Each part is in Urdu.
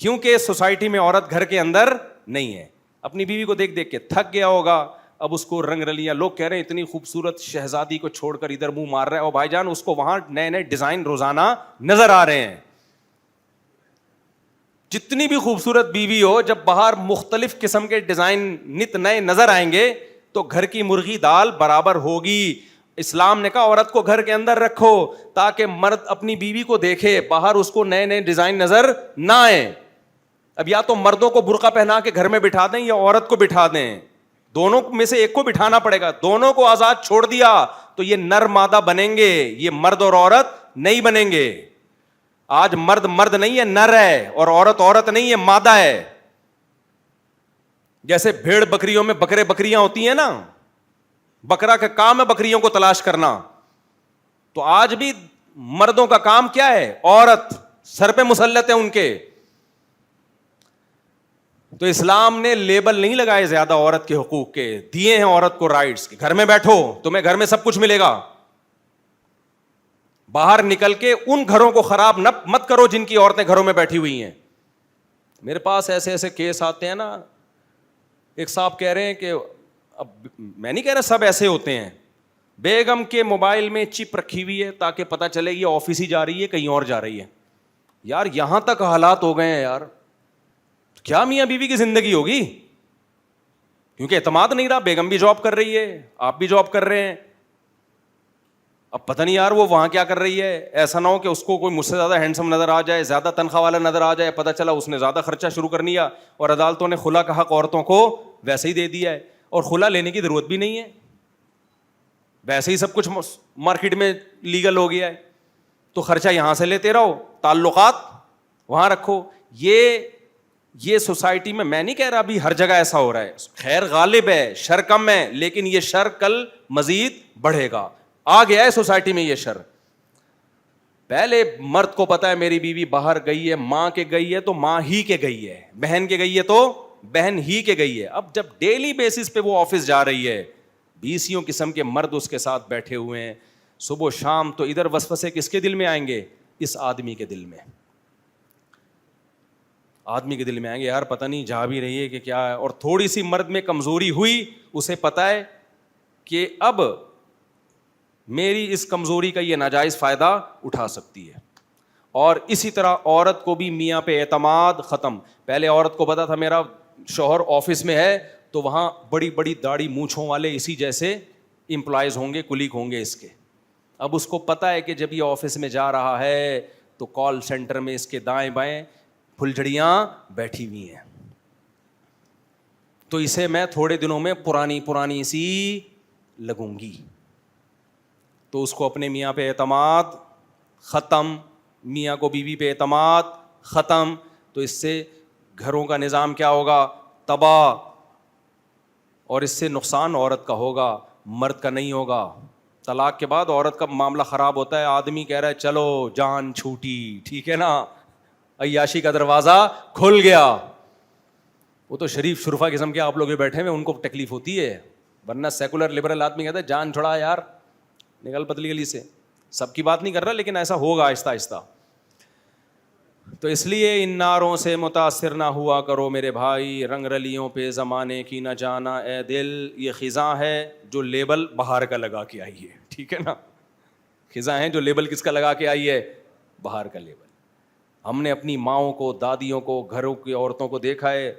کیونکہ سوسائٹی میں عورت گھر کے اندر نہیں ہے. اپنی بیوی کو دیکھ دیکھ کے تھک گیا ہوگا, اب اس کو رنگ رلیاں, لوگ کہہ رہے ہیں اتنی خوبصورت شہزادی کو چھوڑ کر ادھر منہ مار رہا ہے, اور بھائی جان اس کو وہاں نئے نئے ڈیزائن روزانہ نظر آ رہے ہیں. جتنی بھی خوبصورت بیوی ہو, جب باہر مختلف قسم کے ڈیزائن نت نئے نظر آئیں گے تو گھر کی مرغی دال برابر ہوگی. اسلام نے کہا عورت کو گھر کے اندر رکھو تاکہ مرد اپنی بیوی کو دیکھے, باہر اس کو نئے نئے ڈیزائن نظر نہ آئے. اب یا تو مردوں کو برقع پہنا کے گھر میں بٹھا دیں یا عورت کو بٹھا دیں, دونوں میں سے ایک کو بٹھانا پڑے گا. دونوں کو آزاد چھوڑ دیا تو یہ نر مادہ بنیں گے, یہ مرد اور عورت نہیں بنیں گے. آج مرد مرد نہیں ہے, نر ہے, اور عورت عورت نہیں ہے, مادہ ہے. جیسے بھیڑ بکریوں میں بکرے بکریاں ہوتی ہیں نا, بکرا کا کام ہے بکریوں کو تلاش کرنا, تو آج بھی مردوں کا کام کیا ہے, عورت سر پہ مسلط ہے ان کے. تو اسلام نے لیبل نہیں لگائے زیادہ عورت کے حقوق کے, دیے ہیں عورت کو رائٹس کہ گھر میں بیٹھو, تمہیں گھر میں سب کچھ ملے گا. باہر نکل کے ان گھروں کو خراب مت کرو جن کی عورتیں گھروں میں بیٹھی ہوئی ہیں. میرے پاس ایسے ایسے کیس آتے ہیں نا, ایک صاحب کہہ رہے ہیں کہ اب میں نہیں کہہ رہا سب ایسے ہوتے ہیں, بیگم کے موبائل میں چپ رکھی ہوئی ہے تاکہ پتہ چلے یہ آفس ہی جا رہی ہے کہیں اور جا رہی ہے. یار یہاں تک حالات ہو گئے ہیں یار, کیا میاں بیوی کی زندگی ہوگی, کیونکہ اعتماد نہیں رہا. بیگم بھی جاب کر رہی ہے, آپ بھی جاب کر رہے ہیں, اب پتہ نہیں یار وہ وہاں کیا کر رہی ہے. ایسا نہ ہو کہ اس کو کوئی مجھ سے زیادہ ہینڈسم نظر آ جائے, زیادہ تنخواہ والا نظر آ جائے, پتہ چلا اس نے زیادہ خرچہ شروع کر لیا, اور عدالتوں نے خلا کا حق عورتوں کو ویسے ہی دے دیا ہے, اور خلا لینے کی ضرورت بھی نہیں ہے, ویسے ہی سب کچھ مارکیٹ میں لیگل ہو گیا ہے. تو خرچہ یہاں سے لیتے رہو, تعلقات وہاں رکھو. یہ سوسائٹی میں نہیں کہہ رہا ابھی ہر جگہ ایسا ہو رہا ہے, خیر غالب ہے, شر کم ہے, لیکن یہ شر کل مزید بڑھے گا. آ گیا ہے سوسائٹی میں یہ شر. پہلے مرد کو پتا ہے میری بیوی باہر گئی ہے, ماں کے گئی ہے تو ماں ہی کے گئی ہے, بہن کے گئی ہے تو بہن ہی کے گئی ہے. اب جب ڈیلی بیسس پہ وہ آفس جا رہی ہے, 20 قسم کے مرد اس کے ساتھ بیٹھے ہوئے ہیں صبح و شام, تو ادھر وسوسے کس کے دل میں آئیں گے, اس آدمی کے دل میں. آدمی کے دل میں آئیں گے یار پتہ نہیں جا بھی رہی ہے کہ کیا ہے. اور تھوڑی سی مرد میں کمزوری ہوئی, اسے پتہ ہے کہ اب میری اس کمزوری کا یہ ناجائز فائدہ اٹھا سکتی ہے. اور اسی طرح عورت کو بھی میاں پہ اعتماد ختم. پہلے عورت کو پتا تھا میرا شوہر آفس میں ہے تو وہاں بڑی بڑی داڑھی مونچھوں والے اسی جیسے امپلائیز ہوں گے, کلیگ ہوں گے اس کے. اب اس کو پتا ہے کہ جب یہ آفس میں جا رہا ہے تو کال سینٹر میں اس کے دائیں بائیں پھلجھڑیاں بیٹھی ہوئی ہیں, تو اسے میں تھوڑے دنوں میں پرانی سی لگوں گی. تو اس کو اپنے میاں پہ اعتماد ختم, میاں کو بیوی پہ اعتماد ختم. تو اس سے گھروں کا نظام کیا ہوگا, تباہ. اور اس سے نقصان عورت کا ہوگا, مرد کا نہیں ہوگا. طلاق کے بعد عورت کا معاملہ خراب ہوتا ہے, آدمی کہہ رہا ہے چلو جان چھوٹی, ٹھیک ہے نا, عیاشی کا دروازہ کھل گیا. وہ تو شریف شرفا قسم کے آپ لوگ بیٹھے ہوئے, ان کو تکلیف ہوتی ہے, ورنہ سیکولر لبرل آدمی کہتا ہے جان چھوڑا یار, نکل پتلی گلی سے. سب کی بات نہیں کر رہا لیکن ایسا ہوگا آہستہ آہستہ. تو اس لیے ان ناروں سے متاثر نہ ہوا کرو میرے بھائی, رنگ رلیوں پہ زمانے کی نہ جانا اے دل. یہ خزاں ہے جو لیبل باہر کا لگا کے آئی ہے, ٹھیک ہے نا, خزاں ہے جو لیبل کس کا لگا کے آئی ہے, باہر کا لیبل. ہم نے اپنی ماؤں کو, دادیوں کو, گھروں کی عورتوں کو دیکھا ہے,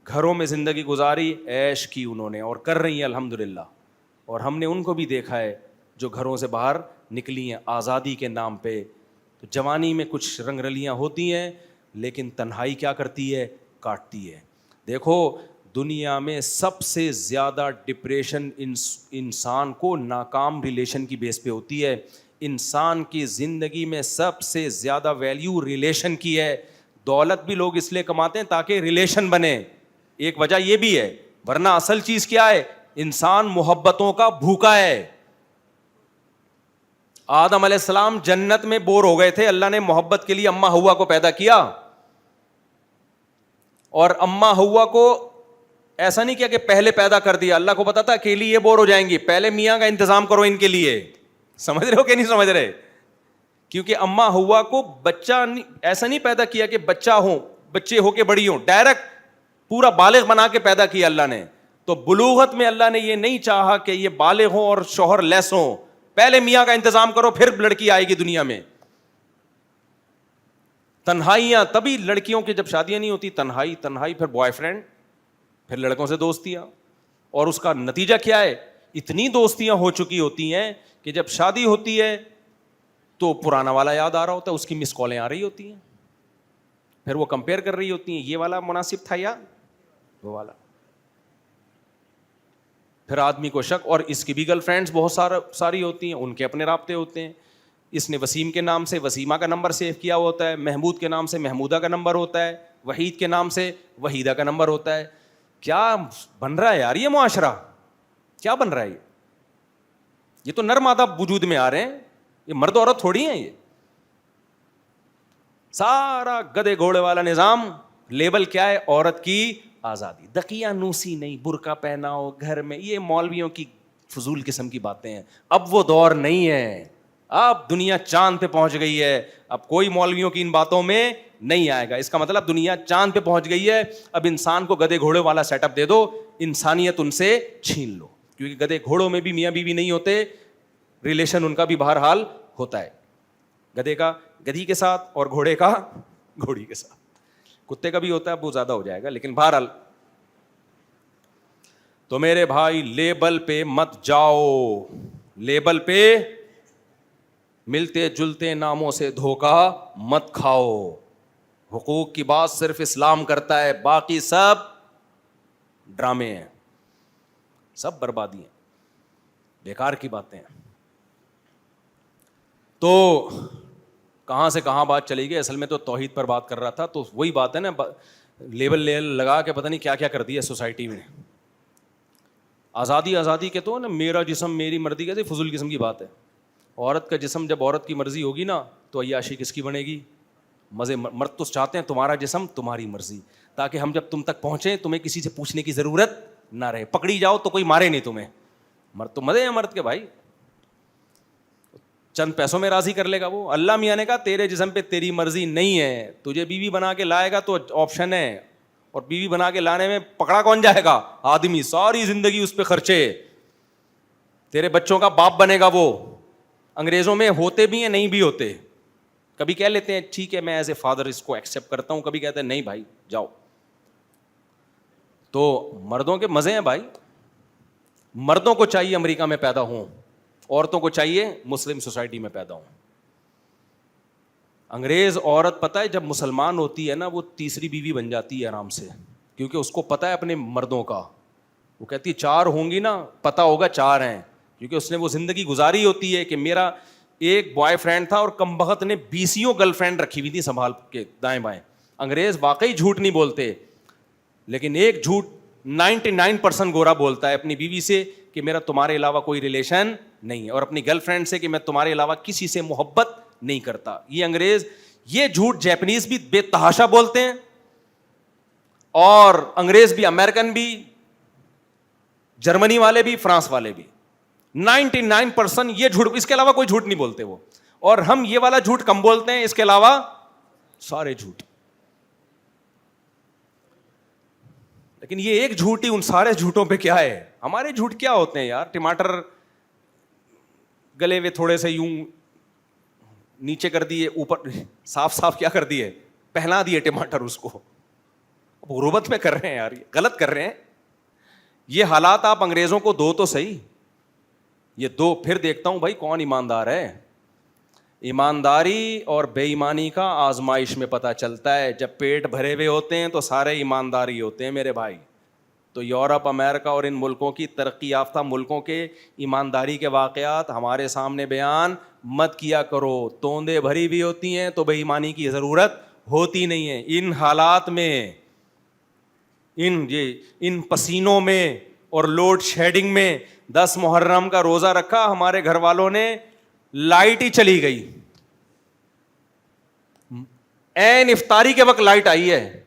گھروں میں زندگی گزاری, عیش کی انہوں نے اور کر رہی ہیں الحمدللہ. اور ہم نے ان کو بھی دیکھا ہے جو گھروں سے باہر نکلی ہیں آزادی کے نام پہ. تو جوانی میں کچھ رنگ رلیاں ہوتی ہیں لیکن تنہائی کیا کرتی ہے, کاٹتی ہے. دیکھو دنیا میں سب سے زیادہ ڈپریشن انسان کو ناکام ریلیشن کی بیس پہ ہوتی ہے. انسان کی زندگی میں سب سے زیادہ ویلیو ریلیشن کی ہے. دولت بھی لوگ اس لیے کماتے ہیں تاکہ ریلیشن بنے, ایک وجہ یہ بھی ہے, ورنہ اصل چیز کیا ہے, انسان محبتوں کا بھوکا ہے. آدم علیہ السلام جنت میں بور ہو گئے تھے, اللہ نے محبت کے لیے اماں ہوا کو پیدا کیا, اور اماں ہوا کو ایسا نہیں کیا کہ پہلے پیدا کر دیا. اللہ کو پتا تھا اکیلی یہ بور ہو جائیں گی, پہلے میاں کا انتظام کرو ان کے لیے. سمجھ رہے ہو کہ نہیں سمجھ رہے, کیونکہ اماں ہوا کو بچہ ایسا نہیں پیدا کیا کہ بچہ ہو, بچے ہو کے بڑی ہوں, ڈائریکٹ پورا بالغ بنا کے پیدا کیا اللہ نے. تو بلوغت میں اللہ نے یہ نہیں چاہا کہ یہ بالغ ہوں اور شوہر لیس ہوں, پہلے میاں کا انتظام کرو پھر لڑکی آئے گی دنیا میں. تنہائیاں, تبھی لڑکیوں کی جب شادیاں نہیں ہوتی, تنہائی, پھر بوائے فرینڈ, پھر لڑکوں سے دوستیاں, اور اس کا نتیجہ کیا ہے, اتنی دوستیاں ہو چکی ہوتی ہیں کہ جب شادی ہوتی ہے تو پرانا والا یاد آ رہا ہوتا ہے, اس کی مس کالیں آ رہی ہوتی ہیں, پھر وہ کمپیئر کر رہی ہوتی ہیں, یہ والا مناسب تھا یا وہ والا. پھر آدمی کو شک, اور اس کی بھی گرل فرینڈس بہت ساری ہوتی ہیں, ان کے اپنے رابطے ہوتے ہیں. اس نے وسیم کے نام سے وسیمہ کا نمبر سیو کیا ہوتا ہے, محمود کے نام سے محمودہ کا نمبر ہوتا ہے, وحید کے نام سے وحیدہ کا نمبر ہوتا ہے. کیا بن رہا ہے یار یہ معاشرہ, کیا بن رہا ہے یہ تو نر مادہ وجود میں آ رہے ہیں, یہ مرد عورت تھوڑی ہیں, یہ سارا گدے گھوڑے والا نظام. لیبل کیا ہے, عورت کی آزادی, دقیانوسی نہیں, برقع پہناؤ گھر میں, یہ مولویوں کی فضول قسم کی باتیں ہیں. اب وہ دور نہیں ہے, اب دنیا چاند پہ پہنچ گئی ہے, اب کوئی مولویوں کی ان باتوں میں نہیں آئے گا. اس کا مطلب دنیا چاند پہ پہنچ گئی ہے, اب انسان کو گدے گھوڑے والا سیٹ اپ دے دو, انسانیت ان سے چھین لو, کیونکہ گدے گھوڑوں میں بھی میاں بیوی نہیں ہوتے, ریلیشن ان کا بھی بہرحال ہوتا ہے, گدے کا گدھی کے ساتھ اور گھوڑے کا گھوڑی کے ساتھ, کتے کا بھی ہوتا ہے, وہ زیادہ ہو جائے گا, لیکن بہرحال. تو میرے بھائی لیبل پہ مت جاؤ, لیبل پہ ملتے جلتے ناموں سے دھوکا مت کھاؤ. حقوق کی بات صرف اسلام کرتا ہے, باقی سب ڈرامے ہیں, سب بربادی ہیں, بیکار کی باتیں ہیں. تو کہاں سے کہاں بات چلی گئی, اصل میں تو توحید پر بات کر رہا تھا. تو وہی بات ہے نا, لیبل لگا کے پتہ نہیں کیا کیا کر دیا سوسائٹی میں. آزادی کے تو نا, میرا جسم میری مرضی, کیسے فضول قسم کی بات ہے. عورت کا جسم جب عورت کی مرضی ہوگی نا تو عیاشی کس کی بنے گی, مزے. مرد تو چاہتے ہیں تمہارا جسم تمہاری مرضی, تاکہ ہم جب تم تک پہنچیں تمہیں کسی سے پوچھنے کی ضرورت نہ رہے, پکڑی جاؤ تو کوئی مارے نہیں تمہیں. مرد تو مزے ہیں مرد کے بھائی, چند پیسوں میں راضی کر لے گا وہ. اللہ میاں نے کہا تیرے جسم پہ تیری مرضی نہیں ہے, تجھے بیوی بنا کے لائے گا تو آپشن ہے, اور بیوی بنا کے لانے میں پکڑا کون جائے گا, آدمی. ساری زندگی اس پہ خرچے, تیرے بچوں کا باپ بنے گا وہ. انگریزوں میں ہوتے بھی ہیں نہیں بھی ہوتے, کبھی کہہ لیتے ہیں ٹھیک ہے میں ایز اے فادر اس کو ایکسیپٹ کرتا ہوں, کبھی کہتے ہیں نہیں بھائی جاؤ. تو مردوں کے مزے ہیں بھائی, مردوں کو چاہیے امریکہ میں پیدا ہوں, عورتوں کو چاہیے مسلم سوسائٹی میں پیدا ہوں. انگریز عورت پتہ ہے جب مسلمان ہوتی ہے نا وہ تیسری بیوی بن جاتی ہے آرام سے, کیونکہ اس کو پتہ ہے اپنے مردوں کا. وہ کہتی ہے 4 ہوں گی نا, پتہ ہوگا 4 ہیں, کیونکہ اس نے وہ زندگی گزاری ہوتی ہے کہ میرا ایک بوائے فرینڈ تھا اور کمبخت نے 20 گرل فرینڈ رکھی ہوئی تھی سنبھال کے دائیں بائیں. انگریز واقعی جھوٹ نہیں بولتے, لیکن ایک جھوٹ 99% گورا بولتا ہے اپنی بیوی سے کہ میرا تمہارے علاوہ کوئی ریلیشن نہیں ہے, اور اپنی گرل فرینڈ سے کہ میں تمہارے علاوہ کسی سے محبت نہیں کرتا. یہ انگریز, یہ جھوٹ جیپنیز بھی بے تحاشا بولتے ہیں, اور انگریز بھی, امریکن بھی, جرمنی والے بھی, فرانس والے بھی. 99% یہ جھوٹ, اس کے علاوہ کوئی جھوٹ نہیں بولتے وہ. اور ہم یہ والا جھوٹ کم بولتے ہیں, اس کے علاوہ سارے جھوٹ. لیکن یہ ایک جھوٹ ہی ان سارے جھوٹوں پہ کیا ہے. ہمارے جھوٹ کیا ہوتے ہیں یار, ٹماٹر گلے ہوئے تھوڑے سے یوں نیچے کر دیے, اوپر صاف کیا کر دیے, پہنا دیے ٹماٹر اس کو. غربت میں کر رہے ہیں یار, یہ غلط کر رہے ہیں. یہ حالات آپ انگریزوں کو دو تو صحیح, یہ دو, پھر دیکھتا ہوں بھائی کون ایماندار ہے. ایمانداری اور بے ایمانی کا آزمائش میں پتہ چلتا ہے. جب پیٹ بھرے ہوئے ہوتے ہیں تو سارے ایمانداری ہوتے ہیں میرے بھائی. تو یورپ, امریکہ اور ان ملکوں کی, ترقی یافتہ ملکوں کے ایمانداری کے واقعات ہمارے سامنے بیان مت کیا کرو. توندے بھری بھی ہوتی ہیں تو بے ایمانی کی ضرورت ہوتی نہیں ہے. ان حالات میں, ان پسینوں میں اور لوڈ شیڈنگ میں 10 محرم کا روزہ رکھا, ہمارے گھر والوں نے لائٹ ہی چلی گئی, این افطاری کے وقت لائٹ آئی ہے.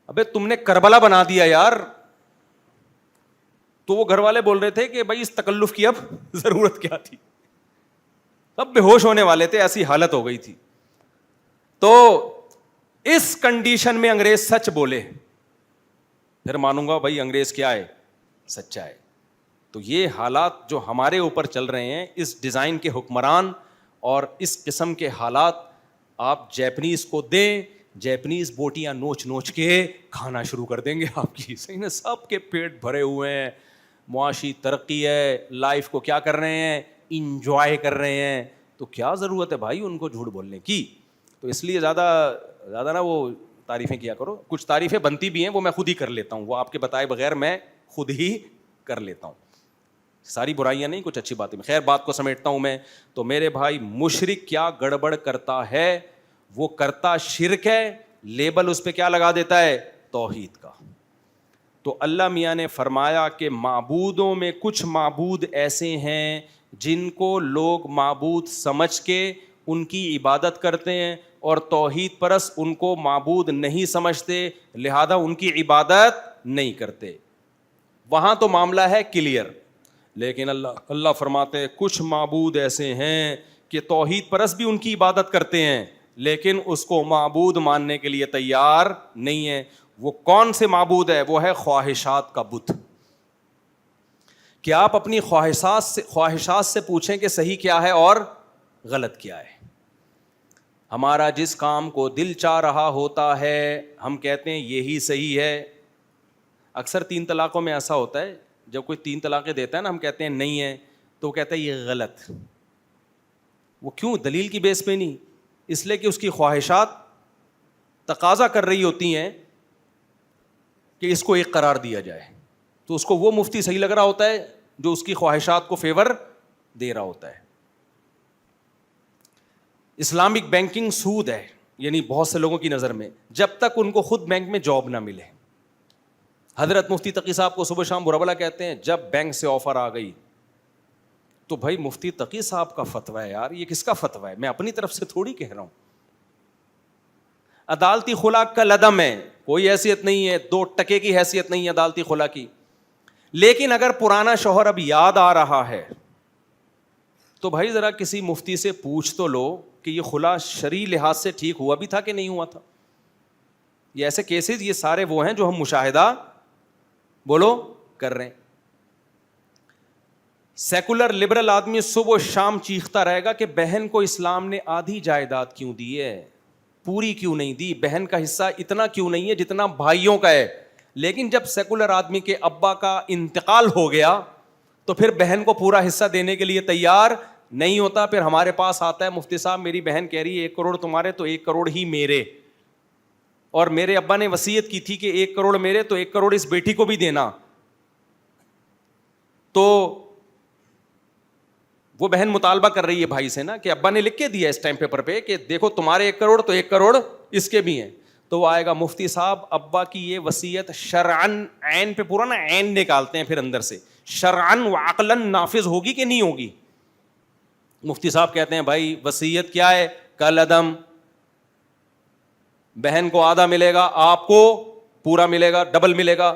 ابے تم نے کربلا بنا دیا یار. تو وہ گھر والے بول رہے تھے کہ بھائی اس تکلف کی اب ضرورت کیا تھی, اب بے ہوش ہونے والے تھے, ایسی حالت ہو گئی تھی. تو اس کنڈیشن میں انگریز سچ بولے پھر مانوں گا بھائی انگریز کیا ہے, سچا ہے. تو یہ حالات جو ہمارے اوپر چل رہے ہیں, اس ڈیزائن کے حکمران اور اس قسم کے حالات آپ جیپنیز کو دیں, جیپنیز بوٹیاں نوچ نوچ کے کھانا شروع کر دیں گے آپ کی. صحیح نا, سب کے پیٹ بھرے ہوئے ہیں, معاشی ترقی ہے, لائف کو کیا کر رہے ہیں, انجوائے کر رہے ہیں. تو کیا ضرورت ہے بھائی ان کو جھوٹ بولنے کی. تو اس لیے زیادہ نا وہ تعریفیں کیا کرو. کچھ تعریفیں بنتی بھی ہیں وہ میں خود ہی کر لیتا ہوں, وہ آپ کے بتائے بغیر میں خود ہی کر لیتا ہوں. ساری برائیاں نہیں, کچھ اچھی باتیں. خیر بات کو سمیٹتا ہوں میں. تو میرے بھائی مشرک کیا گڑبڑ کرتا ہے, وہ کرتا شرک ہے, لیبل اس پہ کیا لگا دیتا ہے, توحید کا. تو اللہ میاں نے فرمایا کہ معبودوں میں کچھ معبود ایسے ہیں جن کو لوگ معبود سمجھ کے ان کی عبادت کرتے ہیں, اور توحید پرست ان کو معبود نہیں سمجھتے, لہذا ان کی عبادت نہیں کرتے. وہاں تو معاملہ ہے کلیئر. لیکن اللہ فرماتے ہیں کچھ معبود ایسے ہیں کہ توحید پرست بھی ان کی عبادت کرتے ہیں لیکن اس کو معبود ماننے کے لیے تیار نہیں ہے. وہ کون سے معبود ہے؟ وہ ہے خواہشات کا بت. کہ آپ اپنی خواہشات سے پوچھیں کہ صحیح کیا ہے اور غلط کیا ہے. ہمارا جس کام کو دل چاہ رہا ہوتا ہے ہم کہتے ہیں یہی صحیح ہے. اکثر 3 طلاقوں میں ایسا ہوتا ہے, جب کوئی 3 طلاقیں دیتا ہے نا, ہم کہتے ہیں نہیں ہے, تو وہ کہتا ہے یہ غلط. وہ کیوں؟ دلیل کی بیس پہ نہیں, اس لیے کہ اس کی خواہشات تقاضا کر رہی ہوتی ہیں کہ اس کو ایک قرار دیا جائے. تو اس کو وہ مفتی صحیح لگ رہا ہوتا ہے جو اس کی خواہشات کو فیور دے رہا ہوتا ہے. اسلامک بینکنگ سود ہے, یعنی بہت سے لوگوں کی نظر میں جب تک ان کو خود بینک میں جاب نہ ملے. حضرت مفتی تقی صاحب کو صبح شام برا بھلا کہتے ہیں, جب بینک سے آفر آ گئی تو بھائی مفتی تقی صاحب کا فتویٰ ہے یار, یہ کس کا فتویٰ ہے, میں اپنی طرف سے تھوڑی کہہ رہا ہوں. عدالتی خلا کا لدم ہے, کوئی حیثیت نہیں ہے, 2 ٹکے کی حیثیت نہیں ہے عدالتی خلا کی. لیکن اگر پرانا شوہر اب یاد آ رہا ہے تو بھائی ذرا کسی مفتی سے پوچھ تو لو کہ یہ خلا شرعی لحاظ سے ٹھیک ہوا بھی تھا کہ نہیں ہوا تھا. یہ ایسے کیسز یہ سارے وہ ہیں جو ہم مشاہدہ بولو کر رہے ہیں. سیکولر لبرل آدمی صبح و شام چیختا رہے گا کہ بہن کو اسلام نے آدھی جائیداد کیوں دی ہے, پوری کیوں نہیں دی, بہن کا حصہ اتنا کیوں نہیں ہے جتنا بھائیوں کا ہے. لیکن جب سیکولر آدمی کے ابا کا انتقال ہو گیا تو پھر بہن کو پورا حصہ دینے کے لیے تیار نہیں ہوتا. پھر ہمارے پاس آتا ہے مفتی صاحب میری بہن کہہ رہی ہے 1 کروڑ تمہارے تو 1 کروڑ ہی میرے, اور میرے ابا نے وصیت کی تھی کہ 1 کروڑ میرے تو 1 کروڑ اس بیٹی کو بھی دینا. تو وہ بہن مطالبہ کر رہی ہے بھائی سے نا کہ ابا نے لکھ کے دیا اس ٹائم پیپر پہ کہ دیکھو تمہارے 1 کروڑ تو 1 کروڑ اس کے بھی ہیں. تو وہ آئے گا مفتی صاحب ابا کی یہ وصیت شرعن, عین پہ پورا نا عین نکالتے ہیں پھر اندر سے, شرعن و عقلن نافذ ہوگی کہ نہیں ہوگی. مفتی صاحب کہتے ہیں بھائی وصیت کیا ہے, کالعدم, بہن کو آدھا ملے گا, آپ کو پورا ملے گا, ڈبل ملے گا.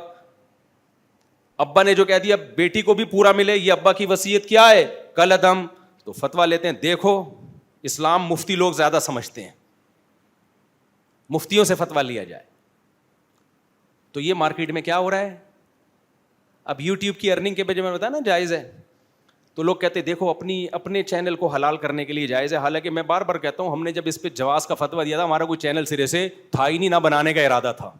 ابا نے جو کہہ دیا بیٹی کو بھی پورا ملے, یہ ابا کی وصیت کیا ہے, کالعدم. تو فتویٰ لیتے ہیں دیکھو اسلام مفتی لوگ زیادہ سمجھتے ہیں, مفتیوں سے فتویٰ لیا جائے. تو یہ مارکیٹ میں کیا ہو رہا ہے. اب یوٹیوب کی ارننگ کے وجہ میں بتایا نا جائز ہے, تو لوگ کہتے ہیں دیکھو اپنے چینل کو حلال کرنے کے لیے جائز ہے. حالانکہ میں بار بار کہتا ہوں ہم نے جب اس پہ جواز کا فتویٰ دیا تھا ہمارا کوئی چینل سرے سے تھا ہی نہیں, نہ بنانے کا ارادہ تھا.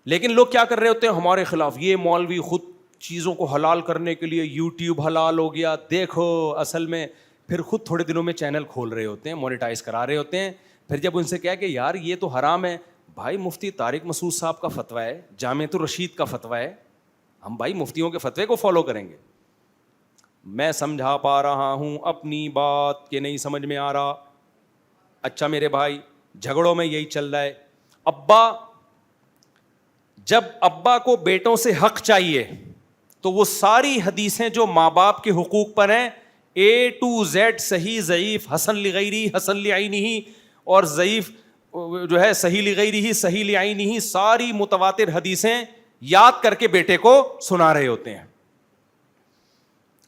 لیکن لوگ کیا کر رہے ہوتے ہیں ہمارے خلاف, یہ مولوی خود چیزوں کو حلال کرنے کے لیے یوٹیوب حلال ہو گیا. دیکھو اصل میں پھر خود تھوڑے دنوں میں چینل کھول رہے ہوتے ہیں, مونیٹائز کرا رہے ہوتے ہیں. پھر جب ان سے کہا کہ یار یہ تو حرام ہے, بھائی مفتی طارق مسعود صاحب کا فتویٰ ہے, جامعۃ الرشید کا فتویٰ ہے, ہم بھائی مفتیوں کے فتوے کو فالو کریں گے. میں سمجھا پا رہا ہوں اپنی بات کہ نہیں سمجھ میں آ رہا. اچھا میرے بھائی جھگڑوں میں یہی چل رہا ہے. جب ابا کو بیٹوں سے حق چاہیے تو وہ ساری حدیثیں جو ماں باپ کے حقوق پر ہیں A to Z, صحیح ضعیف, حسن لغیری حسن لعینہ, اور ضعیف جو ہے صحیح لغیری صحیح لعینہ, ساری متواتر حدیثیں یاد کر کے بیٹے کو سنا رہے ہوتے ہیں.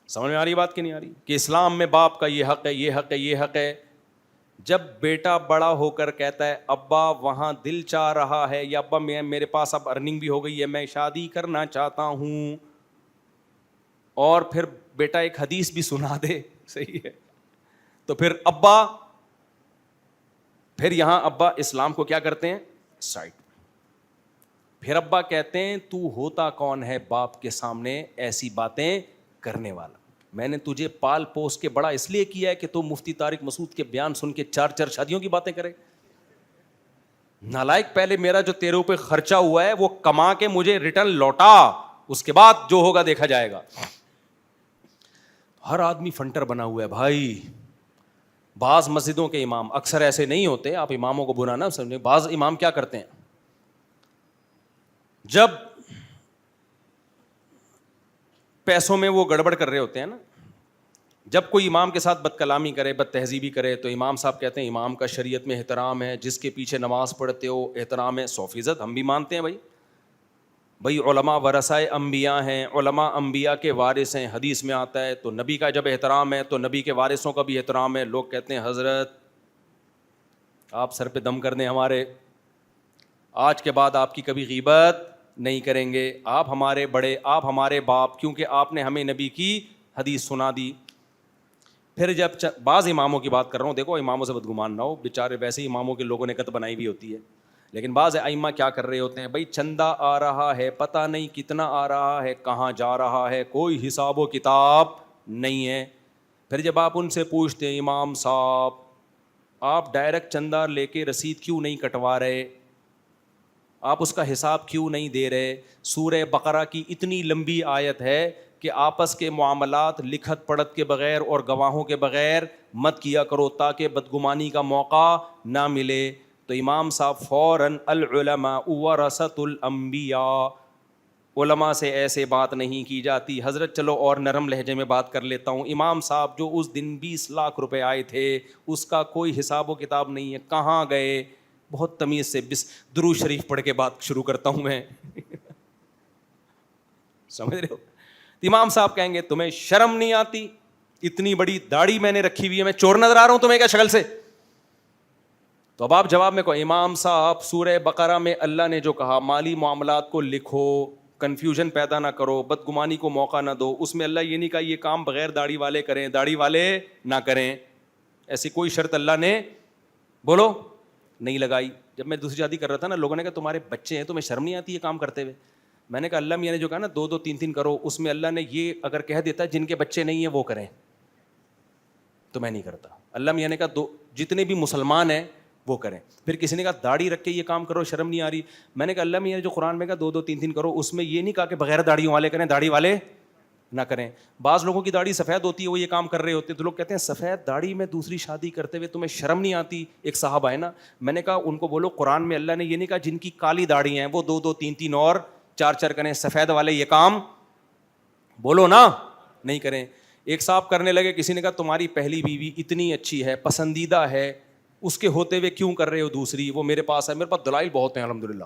سمجھ میں آ رہی بات کہ نہیں آ رہی, کہ اسلام میں باپ کا یہ حق ہے, یہ حق ہے, یہ حق ہے. جب بیٹا بڑا ہو کر کہتا ہے ابا وہاں دل چاہ رہا ہے, یا ابا میرے پاس اب ارننگ بھی ہو گئی ہے, میں شادی کرنا چاہتا ہوں, اور پھر بیٹا ایک حدیث بھی سنا دے, صحیح ہے, تو پھر ابا, پھر یہاں ابا اسلام کو کیا کرتے ہیں, سائڈ. پھر ابا کہتے ہیں تو ہوتا کون ہے باپ کے سامنے ایسی باتیں کرنے والا, میں نے تجھے پال پوس کے بڑا اس لیے کیا ہے کہ تو مفتی طارق مسعود کے بیان سن کے 4 شادیوں کی باتیں کرے. نالائق, پہلے میرا جو تیرے اوپر خرچہ ہوا ہے وہ کما کے مجھے ریٹرن لوٹا, اس کے بعد جو ہوگا دیکھا جائے گا. ہر آدمی فنٹر بنا ہوا ہے بھائی. بعض مسجدوں کے امام اکثر ایسے نہیں ہوتے, آپ اماموں کو برا نہ سمجھیں, بعض امام کیا کرتے ہیں, جب پیسوں میں وہ گڑبڑ کر رہے ہوتے ہیں نا, جب کوئی امام کے ساتھ بد کلامی کرے, بد تہذیبی کرے, تو امام صاحب کہتے ہیں امام کا شریعت میں احترام ہے, جس کے پیچھے نماز پڑھتے ہو احترام ہے. 100% ہم بھی مانتے ہیں بھائی علماء ورثۂ انبیاء ہیں, علماء انبیاء کے وارث ہیں, حدیث میں آتا ہے, تو نبی کا جب احترام ہے تو نبی کے وارثوں کا بھی احترام ہے. لوگ کہتے ہیں حضرت آپ سر پہ دم کر دیں ہمارے, آج کے بعد آپ کی کبھی غیبت نہیں کریں گے, آپ ہمارے بڑے, آپ ہمارے باپ, کیونکہ آپ نے ہمیں نبی کی حدیث سنا دی. پھر جب بعض اماموں کی بات کر رہا ہوں, دیکھو اماموں سے بدگمان نہ ہو, بیچارے ویسے ہی اماموں کے لوگوں نے کت بنائی بھی ہوتی ہے, لیکن بعض ائمہ کیا کر رہے ہوتے ہیں, بھائی چندہ آ رہا ہے, پتہ نہیں کتنا آ رہا ہے, کہاں جا رہا ہے, کوئی حساب و کتاب نہیں ہے. پھر جب آپ ان سے پوچھتے ہیں امام صاحب آپ ڈائریکٹ چندہ لے کے رسید کیوں نہیں کٹوا رہے, آپ اس کا حساب کیوں نہیں دے رہے, سورہ بقرہ کی اتنی لمبی آیت ہے کہ آپس کے معاملات لکھت پڑھت کے بغیر اور گواہوں کے بغیر مت کیا کرو تاکہ بدگمانی کا موقع نہ ملے. تو امام صاحب فوراً العلماء ورثۃ الانبیاء, علماء سے ایسے بات نہیں کی جاتی. حضرت چلو اور نرم لہجے میں بات کر لیتا ہوں, امام صاحب جو اس دن 20 لاکھ روپے آئے تھے اس کا کوئی حساب و کتاب نہیں ہے, کہاں گئے, بہت تمیز سے درود شریف پڑھ کے بات شروع کرتا ہوں میں سمجھ رہے ہو. امام صاحب کہیں گے تمہیں شرم نہیں آتی, اتنی بڑی داڑھی میں نے رکھی ہوئی ہے, میں چور نظر آ رہا ہوں تمہیں کیا شکل سے؟ تو اب آپ جواب میں کہو امام صاحب سورہ بقرہ میں اللہ نے جو کہا مالی معاملات کو لکھو, کنفیوژن پیدا نہ کرو, بدگمانی کو موقع نہ دو, اس میں اللہ یہ نہیں کہا یہ کام بغیر داڑھی والے کریں, داڑھی والے نہ کریں, ایسی کوئی شرط اللہ نے بولو نہیں لگائی. جب میں دوسری شادی کر رہا تھا نا, لوگوں نے کہا تمہارے بچے ہیں تمہیں شرم نہیں آتی یہ کام کرتے ہوئے؟ میں نے کہا اللہ میاں نے جو کہا نا 2 3 کرو, اس میں اللہ نے یہ اگر کہہ دیتا جن کے بچے نہیں ہیں وہ کریں تو میں نہیں کرتا. اللہ میاں نے کہا جتنے بھی مسلمان ہیں وہ کریں. پھر کسی نے کہا داڑھی رکھ کے یہ کام کرو شرم نہیں آ رہی, میں نے کہا اللہ میاں نے جو قرآن میں کہا 2 3 کرو, اس میں یہ نہیں کہا کہ بغیر داڑھیوں والے کریں, داڑھی والے نہ کریں. بعض لوگوں کی داڑھی سفید ہوتی ہے وہ یہ کام کر رہے ہوتے ہیں, تو لوگ کہتے ہیں سفید داڑھی میں دوسری شادی کرتے ہوئے تمہیں شرم نہیں آتی؟ ایک صاحب آئے نا, میں نے کہا ان کو بولو قرآن میں اللہ نے یہ نہیں کہا جن کی کالی داڑھی ہیں وہ 2 3 اور 4 کریں, سفید والے یہ کام بولو نا نہیں کریں. ایک صاحب کرنے لگے, کسی نے کہا تمہاری پہلی بیوی اتنی اچھی ہے, پسندیدہ ہے, اس کے ہوتے ہوئے کیوں کر رہے ہو دوسری, وہ میرے پاس ہے, میرے پاس دلائل بہت ہیں الحمدللہ.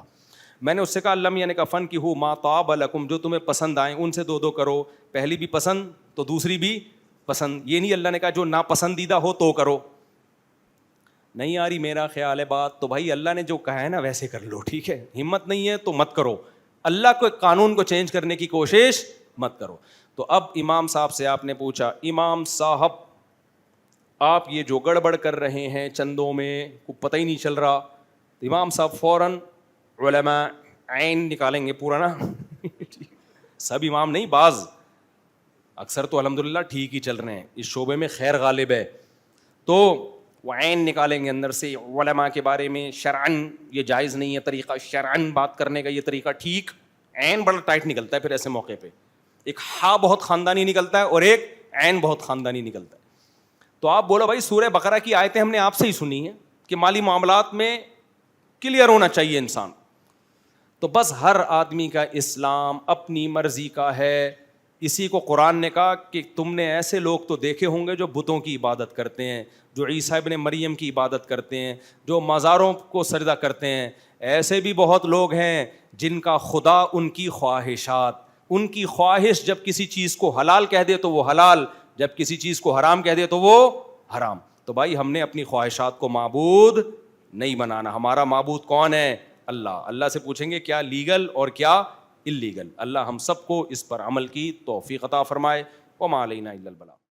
میں نے اس سے کہا اللہ میاں نے کہا فن کی ہو ما طاب لکم, جو تمہیں پسند آئیں ان سے 2 کرو, پہلی بھی پسند تو دوسری بھی پسند, یہ نہیں اللہ نے کہا جو ناپسندیدہ ہو تو کرو. نہیں آ رہی میرا خیال ہے بات, تو بھائی اللہ نے جو کہا ہے نا ویسے کر لو, ٹھیک ہے, ہمت نہیں ہے تو مت کرو, اللہ کو قانون کو چینج کرنے کی کوشش مت کرو. تو اب امام صاحب سے آپ نے پوچھا امام صاحب آپ یہ جو گڑبڑ کر رہے ہیں چندوں میں کو پتہ ہی نہیں چل رہا, تو امام صاحب فوراً علماء عین نکالیں گے پورا نا سب امام نہیں, بعض, اکثر تو الحمدللہ ٹھیک ہی چل رہے ہیں, اس شعبے میں خیر غالب ہے, تو وہ عین نکالیں گے اندر سے علماء کے بارے میں. شرعن یہ جائز نہیں ہے طریقہ, شرعن بات کرنے کا یہ طریقہ ٹھیک, عین بڑا ٹائٹ نکلتا ہے پھر ایسے موقع پہ, ایک ہا بہت خاندانی نکلتا ہے اور ایک عین بہت خاندانی نکلتا ہے. تو آپ بولو بھائی سورہ بقرہ کی آیتیں ہم نے آپ سے ہی سنی ہیں کہ مالی معاملات میں کلیئر ہونا چاہیے انسان, تو بس ہر آدمی کا اسلام اپنی مرضی کا ہے. اسی کو قرآن نے کہا کہ تم نے ایسے لوگ تو دیکھے ہوں گے جو بتوں کی عبادت کرتے ہیں, جو عیسیٰ ابن مریم کی عبادت کرتے ہیں, جو مزاروں کو سجدہ کرتے ہیں. ایسے بھی بہت لوگ ہیں جن کا خدا ان کی خواہشات, ان کی خواہش جب کسی چیز کو حلال کہہ دے تو وہ حلال, جب کسی چیز کو حرام کہہ دے تو وہ حرام. تو بھائی ہم نے اپنی خواہشات کو معبود نہیں بنانا. ہمارا معبود کون ہے؟ اللہ. اللہ سے پوچھیں گے کیا لیگل اور کیا اللیگل. اللہ ہم سب کو اس پر عمل کی توفیق عطا فرمائے. وما علینا الا البلاغ.